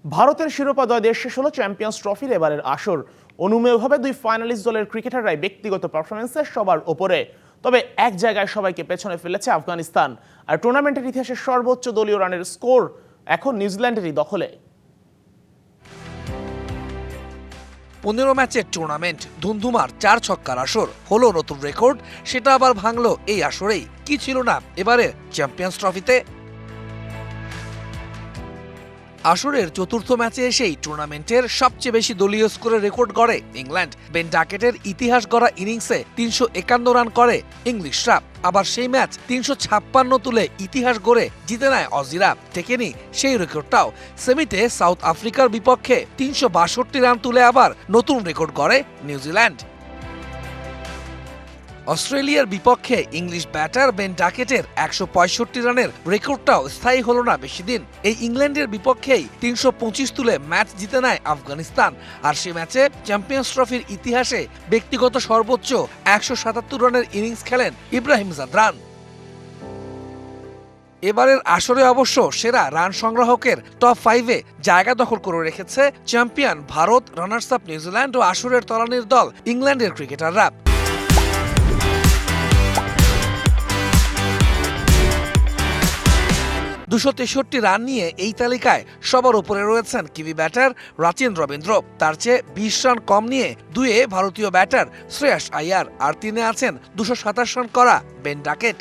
ভারতের শিরোপা জয় দিয়ে শেষ হলো চ্যাম্পিয়ন্স ট্রফির এবারের আসর। অনুমেয়ভাবে দুই ফাইনালিস্ট দলের ক্রিকেটাররাই ব্যক্তিগত পারফরমেন্সে সবার ওপরে। তবে এক জায়গায় সবাইকে পেছনে ফেলেছে আফগানিস্তান, আর টুর্নামেন্টের ইতিহাসের সর্বোচ্চ দলীয় রানের স্কোর এখন নিউজিল্যান্ডেরই দখলে। 15 ম্যাচের টুর্নামেন্ট, ধুমধুমার 4 ছক্কার আসর, হলো নতুন রেকর্ড। সেটা আবার ভাঙলো এই আসরেই। কি ছিল না এবারে চ্যাম্পিয়ন্স ট্রফিতে? আসরের চতুর্থ ম্যাচে এসেই টুর্নামেন্টের সবচেয়ে বেশি দলীয় স্কোরের রেকর্ড গড়ে ইংল্যান্ড। বেন ডাকেটের ইতিহাস গড়া ইনিংসে 351 রান করে ইংলিশরা। আবার সেই ম্যাচ 356 তুলে ইতিহাস গড়ে জিতে নেয় অজিরা। টেকেনি সেই রেকর্ডটাও। সেমিতে সাউথ আফ্রিকার বিপক্ষে 362 রান তুলে আবার নতুন রেকর্ড গড়ে নিউজিল্যান্ড। অস্ট্রেলিয়ার বিপক্ষে ইংলিশ ব্যাটার বেন ডাকেটের 165 রানের রেকর্ডটাও স্থায়ী হলো না বেশি দিন। এই ইংল্যান্ডের বিপক্ষেই 325 তুলে ম্যাচ জিতে নেয় আফগানিস্তান। আর সে ম্যাচে চ্যাম্পিয়ন্স ট্রফির ইতিহাসে ব্যক্তিগত সর্বোচ্চ 177 রানের ইনিংস খেলেন ইব্রাহিম জাদরান। এবারের আসরে অবশ্য সেরা রান সংগ্রাহকের টপ 5-এ জায়গা দখল করে রেখেছে champion Bharat, runners up New Zealand ও আসরের তলানির দল ইংল্যান্ডের ক্রিকেটাররা। 263 রান নিয়ে এই তালিকায় সবার উপরে রয়েছেন কিভি ব্যাটার রাচিন রবীন্দ্র। তার চেয়ে 20 রান কম নিয়ে 2-এ ভারতীয় ব্যাটার শ্রেয়াস আইয়ার, আর 3-এ আছেন 227 রান করা বেন ডাকেট।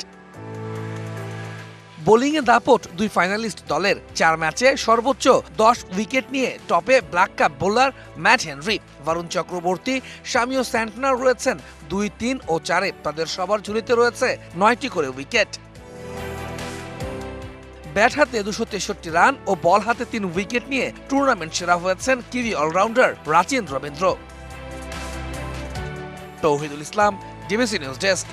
বোলিংয়ে দাপট দুই ফাইনালিস্ট দলের। 4 ম্যাচে সর্বোচ্চ 10 উইকেট নিয়ে টপে black cap bowler Matt Henry. Varun Chakravarthy, শামিও স্যান্টনার রয়েছেন 2, 3 ও 4-এ। তাদের সবার ঝুলিতে রয়েছে 9টি করে উইকেট। ব্যাট হাতে 263 রান ও বল হাতে 3 উইকেট নিয়ে টুর্নামেন্ট সেরা হয়েছেন কিভি অলরাউন্ডার রাচিন রবীন্দ্র। তৌহিদুল ইসলাম, ডিবিসি নিউজ ডেস্ক।